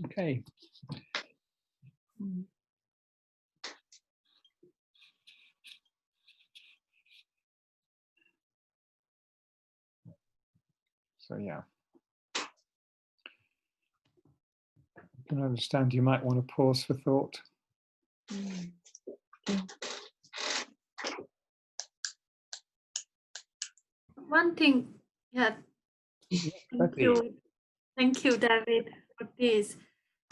Okay. So yeah, I can understand you might want to pause for thought. One thing, yeah, thank you, David, for this.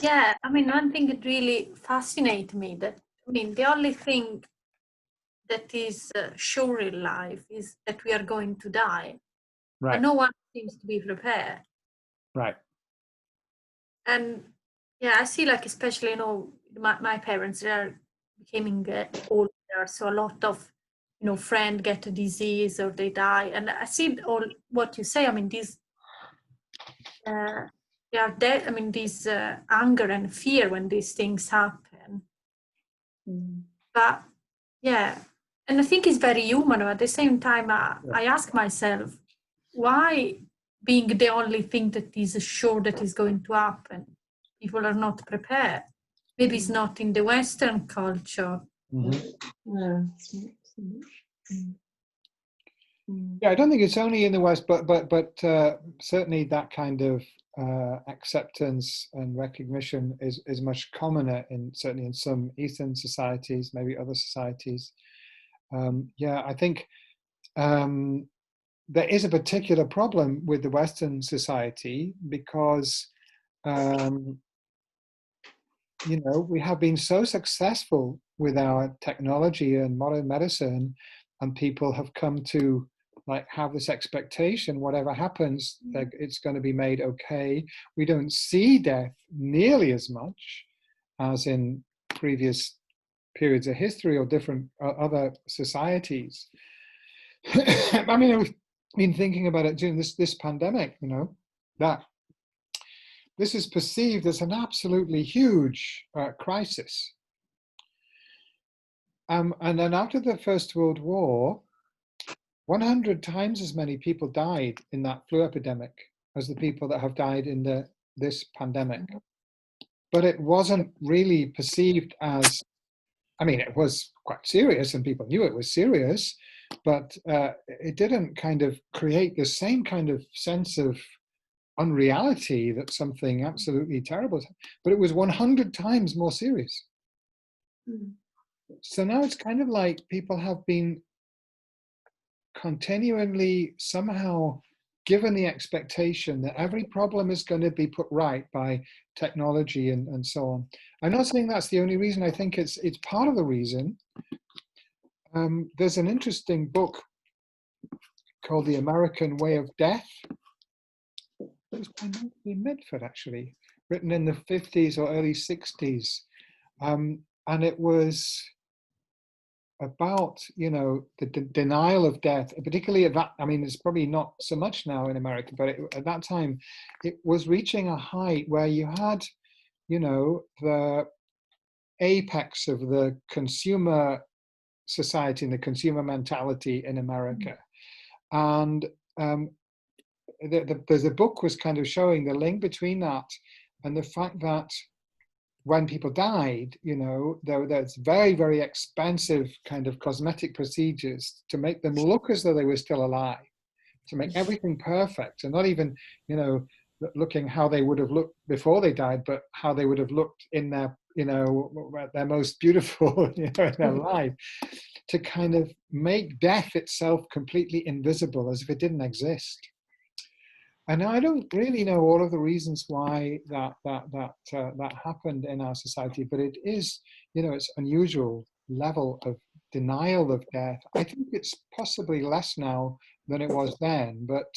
Yeah, I mean, one thing that really fascinates me, that, I mean, the only thing that is sure in life is that we are going to die. Right. And no one seems to be prepared. Right. And yeah, I see, like, especially, you know, my parents, they are becoming older, so a lot of, you know, friends get a disease or they die. And I see all what you say. I mean, these they are dead. I mean, this anger and fear when these things happen. But yeah, and I think it's very human. At the same time, I ask myself, why, being the only thing that is sure that is going to happen, people are not prepared? Maybe it's not in the Western culture. Yeah, I don't think it's only in the West, but certainly that kind of acceptance and recognition is much commoner certainly in some Eastern societies, maybe other societies. Yeah, I think there is a particular problem with the Western society because you know, we have been so successful with our technology and modern medicine, and people have come to like have this expectation, whatever happens, that it's going to be made okay. We don't see death nearly as much as in previous periods of history or different other societies. I mean, I've been thinking about it during this pandemic, you know, that this is perceived as an absolutely huge crisis. And then after the First World War, 100 times as many people died in that flu epidemic as the people that have died in this pandemic. But it wasn't really perceived as, I mean, it was quite serious and people knew it was serious, but it didn't kind of create the same kind of sense of unreality that something absolutely terrible, but it was 100 times more serious. So now it's kind of like people have been continually somehow given the expectation that every problem is going to be put right by technology and so on. I'm not saying that's the only reason. I think it's part of the reason. There's an interesting book called The American Way of Death. It was by Nancy Mitford, actually, written in the 50s or early 60s. And it was about, you know, the denial of death, particularly at that, I mean, it's probably not so much now in America, but at that time, it was reaching a height where you had, you know, the apex of the consumer society and the consumer mentality in America. And the book was kind of showing the link between that and the fact that when people died, you know, there's very, very expensive kind of cosmetic procedures to make them look as though they were still alive, to make everything perfect, and not even, you know, looking how they would have looked before they died, but how they would have looked in their, you know, their most beautiful, you know, in their life, to kind of make death itself completely invisible, as if it didn't exist. And I don't really know all of the reasons why that happened in our society, but it is, you know, it's unusual level of denial of death. I think it's possibly less now than it was then, but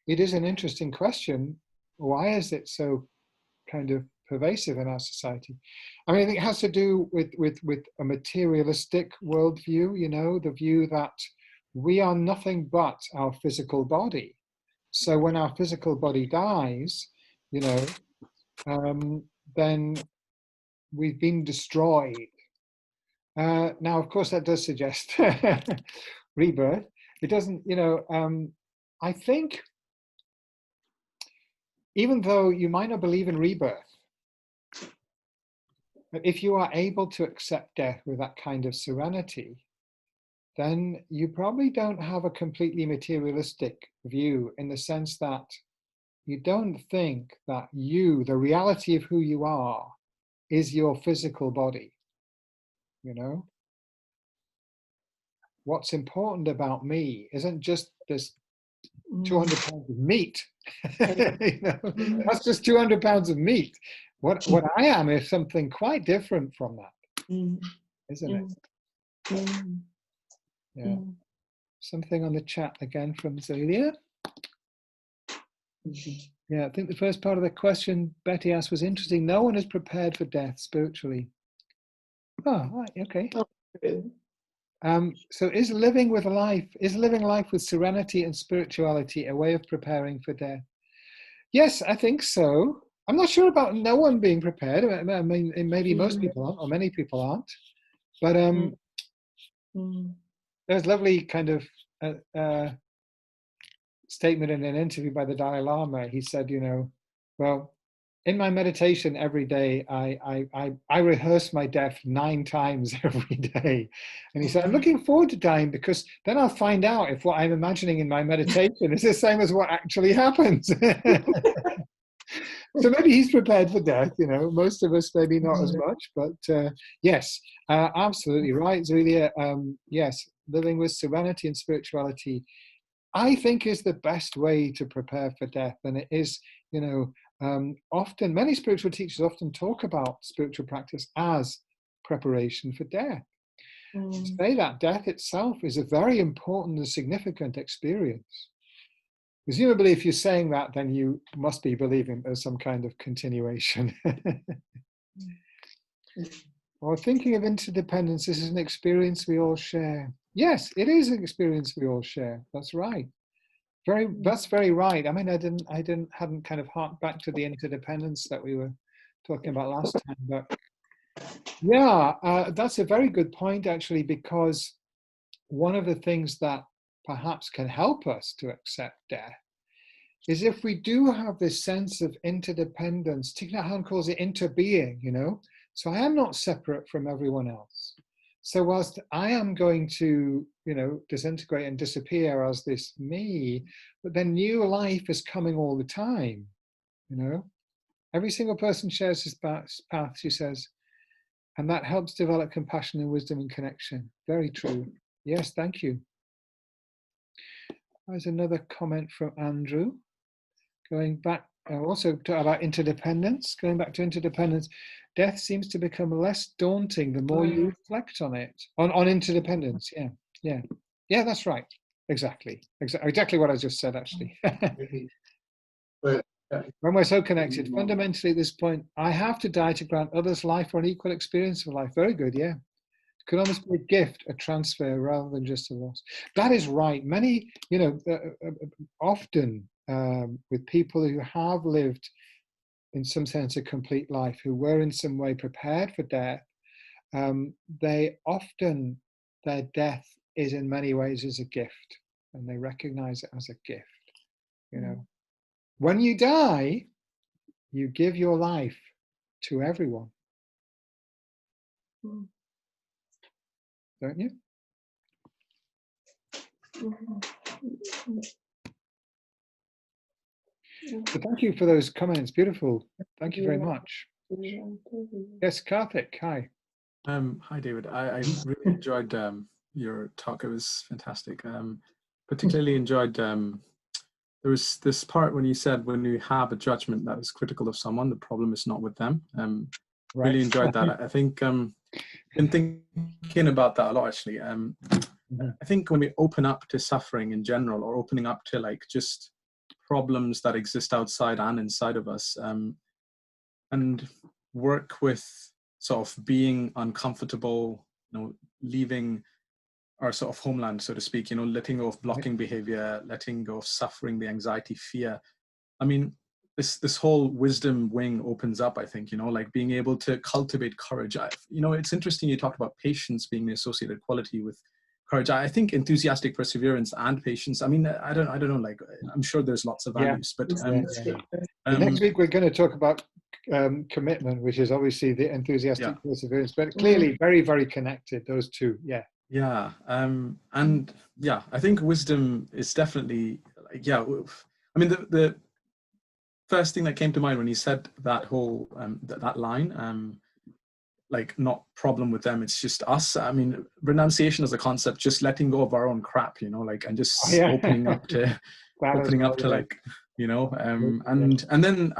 it is an interesting question. Why is it so kind of pervasive in our society? I mean, I think it has to do with a materialistic worldview, you know, the view that we are nothing but our physical body. So when our physical body dies, you know, then we've been destroyed. Now, of course, that does suggest rebirth. It doesn't, you know, I think even though you might not believe in rebirth, if you are able to accept death with that kind of serenity, then you probably don't have a completely materialistic view, in the sense that you don't think that you, the reality of who you are, is your physical body. You know, what's important about me isn't just this 200 pounds of meat. You know, that's just 200 pounds of meat. What I am is something quite different from that, isn't it? Yeah. Something on the chat again from Zelia. Yeah, I think the first part of the question Betty asked was interesting. No one is prepared for death spiritually. Oh, right, okay. So is living life with serenity and spirituality a way of preparing for death? Yes, I think so. I'm not sure about no one being prepared. I mean, maybe most people aren't, or many people aren't. But there's lovely kind of statement in an interview by the Dalai Lama. He said, you know, well, in my meditation every day, I rehearse my death 9 times every day. And he said, I'm looking forward to dying, because then I'll find out if what I'm imagining in my meditation is the same as what actually happens. So maybe he's prepared for death, you know. Most of us maybe not as much, but yes, absolutely right, Zulia. Yes, living with serenity and spirituality, I think, is the best way to prepare for death. And it is, you know, often, many spiritual teachers often talk about spiritual practice as preparation for death. Say that death itself is a very important and significant experience. Presumably, if you're saying that, then you must be believing there's some kind of continuation. Or thinking of interdependence, this is an experience we all share. Yes, it is an experience we all share. That's right. That's very right. I mean, hadn't kind of harked back to the interdependence that we were talking about last time, but yeah, that's a very good point, actually, because one of the things that perhaps can help us to accept death is if we do have this sense of interdependence. Thich Nhat Hanh calls it interbeing, you know. So I am not separate from everyone else. So whilst I am going to, you know, disintegrate and disappear as this me, but then new life is coming all the time, you know. Every single person shares his path, she says, and that helps develop compassion and wisdom and connection. Very true. Yes, thank you. There's another comment from Andrew. Going back, also talk about interdependence. Going back to interdependence, death seems to become less daunting the more you reflect on it. On interdependence, yeah. That's right. Exactly what I just said, actually. When we're so connected, fundamentally at this point, I have to die to grant others life or an equal experience of life. Very good, yeah. It could almost be a gift, a transfer, rather than just a loss. That is right. Many, you know, often with people who have lived, in some sense, a complete life, who were in some way prepared for death, they often, their death is in many ways as a gift, and they recognize it as a gift, you know. When you die, you give your life to everyone, don't you? So thank you for those comments. Beautiful. Thank you very much. Yes, Karthik. Hi. Hi, David. I really enjoyed your talk. It was fantastic. Particularly enjoyed there was this part when you said, when you have a judgment that is critical of someone, the problem is not with them. Right. Really enjoyed that. I think been thinking about that a lot, actually. I think when we open up to suffering in general, or opening up to like just problems that exist outside and inside of us, and work with sort of being uncomfortable, you know, leaving our sort of homeland, so to speak, you know, letting go of blocking behavior, letting go of suffering, the anxiety, fear. I mean, this whole wisdom wing opens up, I think, you know, like being able to cultivate courage. You know, it's interesting you talked about patience being the associated quality with courage. I think enthusiastic perseverance and patience. I mean, I don't know. Like, I'm sure there's lots of values, but next week we're going to talk about commitment, which is obviously the enthusiastic perseverance, but clearly very, very connected. Those two, yeah. And yeah, I think wisdom is definitely like, I mean, the first thing that came to mind when he said that whole that line, like, not problem with them, it's just us. I mean, renunciation as a concept, just letting go of our own crap, you know, like, and just opening up to like, you know, and then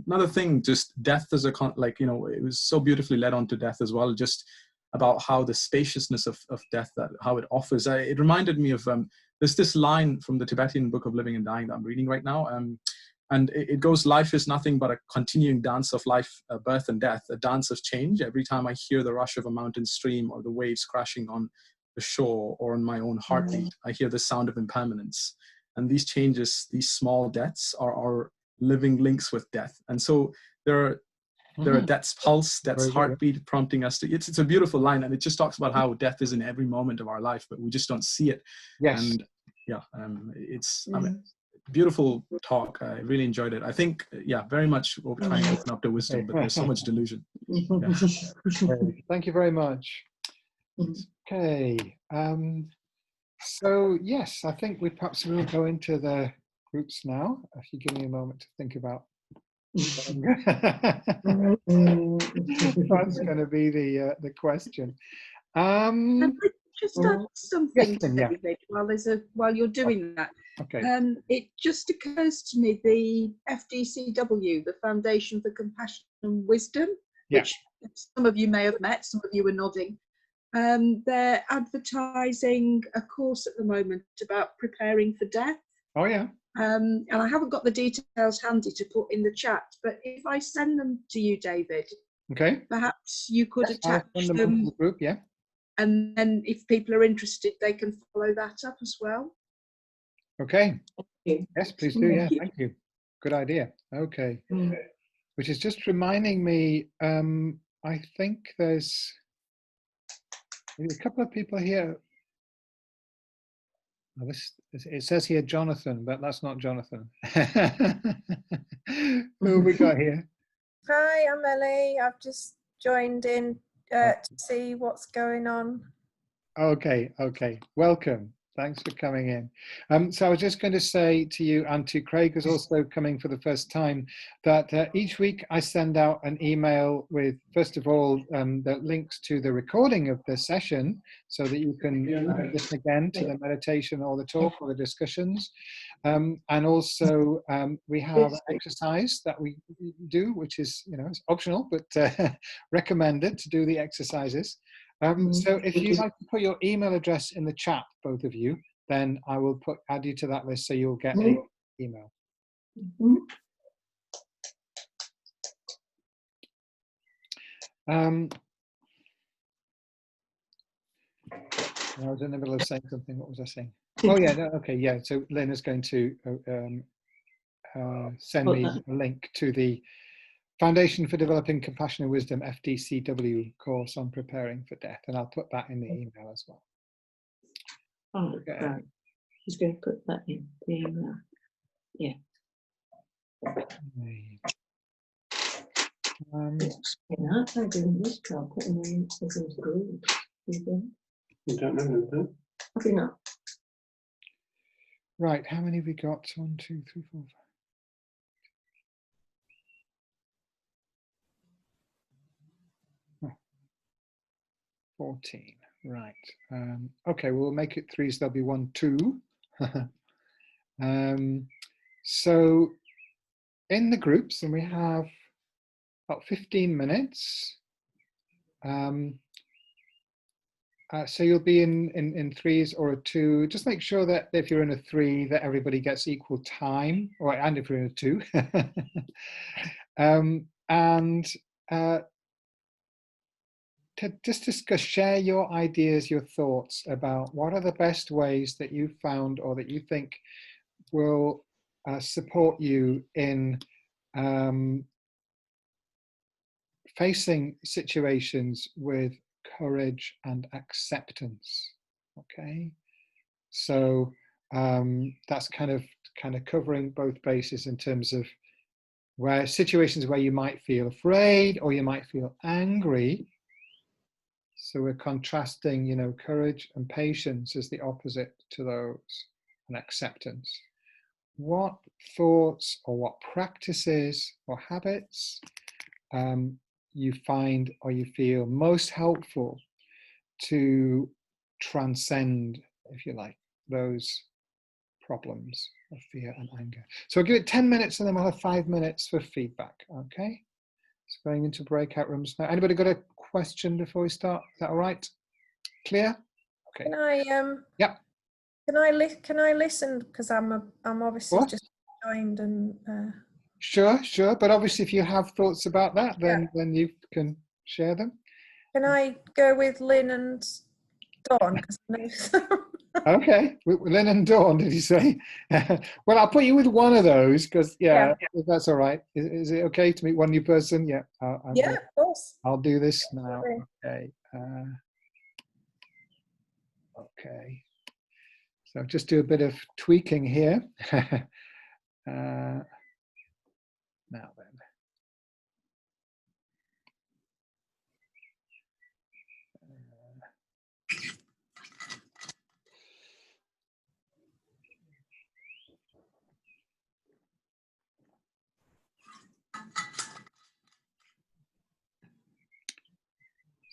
another thing, just death as a like, you know, it was so beautifully led on to death as well, just about how the spaciousness of death, that how it offers. It reminded me of there's this line from the Tibetan Book of Living and Dying that I'm reading right now, and it goes, life is nothing but a continuing dance of life, birth and death, a dance of change. Every time I hear the rush of a mountain stream or the waves crashing on the shore or on my own heartbeat, I hear the sound of impermanence. And these changes, these small deaths, are living links with death. And so there are death's pulse, death's heartbeat, prompting us to, it's a beautiful line, and it just talks about how death is in every moment of our life, but we just don't see it. And it's, I mean, beautiful talk. I really enjoyed it. I think, very much trying to open up to wisdom, but there's so much delusion. Thank you very much. Okay. So yes, I think we perhaps will go into the groups now. If you give me a moment to think about that's going to be the question. Just add something to David while you're doing that. Okay. It just occurs to me, the FDCW, the Foundation for Compassion and Wisdom, which some of you may have met, some of you are nodding. They're advertising a course at the moment about preparing for death. Oh yeah. And I haven't got the details handy to put in the chat, but if I send them to you, David, perhaps you could attach them. The group, and then if people are interested, they can follow that up as well. Okay. Yes, please do. Yeah, thank you. Good idea. Okay. Which is just reminding me, I think there's maybe a couple of people here. Oh, it says here Jonathan, but that's not Jonathan. Who have we got here? Hi, I'm Ellie. I've just joined in to see what's going on. Okay. Welcome. Thanks for coming in. So I was just going to say to you, and to Craig, who's also coming for the first time, that each week I send out an email with, first of all, the links to the recording of the session, so that you can listen again to the meditation or the talk or the discussions. And also we have an exercise that we do, which is, it's optional, but recommended to do the exercises. So if you'd like to put your email address in the chat, both of you, then I will add you to that list, so you'll get an email. I was in the middle of saying something. What was I saying? Oh yeah, no, okay, yeah. So Lynn is going to send me a link to the Foundation for Developing Compassion and Wisdom, FDCW course on preparing for death, and I'll put that in the email as well. Oh, okay. Right. He's going to put that in the email. Yeah. I'm doing this job, putting in as a group. You don't know. Have you not? Right, how many have we got? 1, 2, 3, 4, 5. 14, right. Okay, we'll make it 3, so there'll be 1, 2. So in the groups, and we have about 15 minutes. So you'll be in threes or a 2. Just make sure that if you're in a 3, that everybody gets equal time, and if you're in a 2. To just discuss, share your ideas, your thoughts about what are the best ways that you found or that you think will support you in facing situations with courage and acceptance. Okay, so that's kind of covering both bases in terms of where situations where you might feel afraid or you might feel angry. So we're contrasting, you know, courage and patience as the opposite to those, and acceptance. What thoughts or what practices or habits you find or you feel most helpful to transcend, if you like, those problems of fear and anger? So I'll give it 10 minutes and then we'll have 5 minutes for feedback, okay? So going into breakout rooms now. Anybody got a question before we start? Is that all right? Clear? Okay. Can I Yep. Can I listen, because I'm obviously What? just joined and Sure. But obviously if you have thoughts about that, then you can share them. can I go with Lynn and Dawn? Okay, Lynn and Dawn, did you say? Well, I'll put you with one of those because, yeah, if that's all right. Is it okay to meet one new person? Yeah. Yeah, of course. I'll do this now. Okay. Okay. So just do a bit of tweaking here. Now then.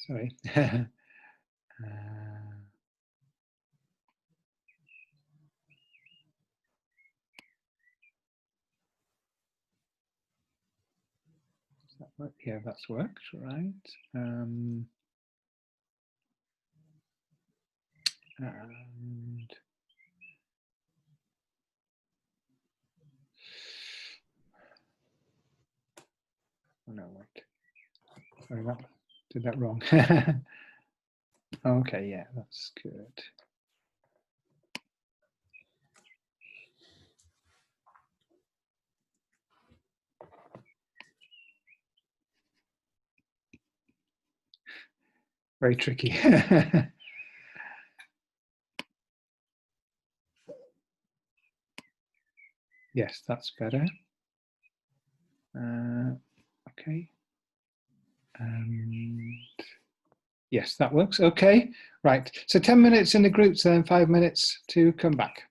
Sorry. Yeah, that's worked, right? And oh no, wait. Sorry, that did that wrong. Okay, yeah, that's good. Very tricky. Yes, that's better. Okay. And yes, that works. Okay, right. So 10 minutes in the groups, then 5 minutes to come back.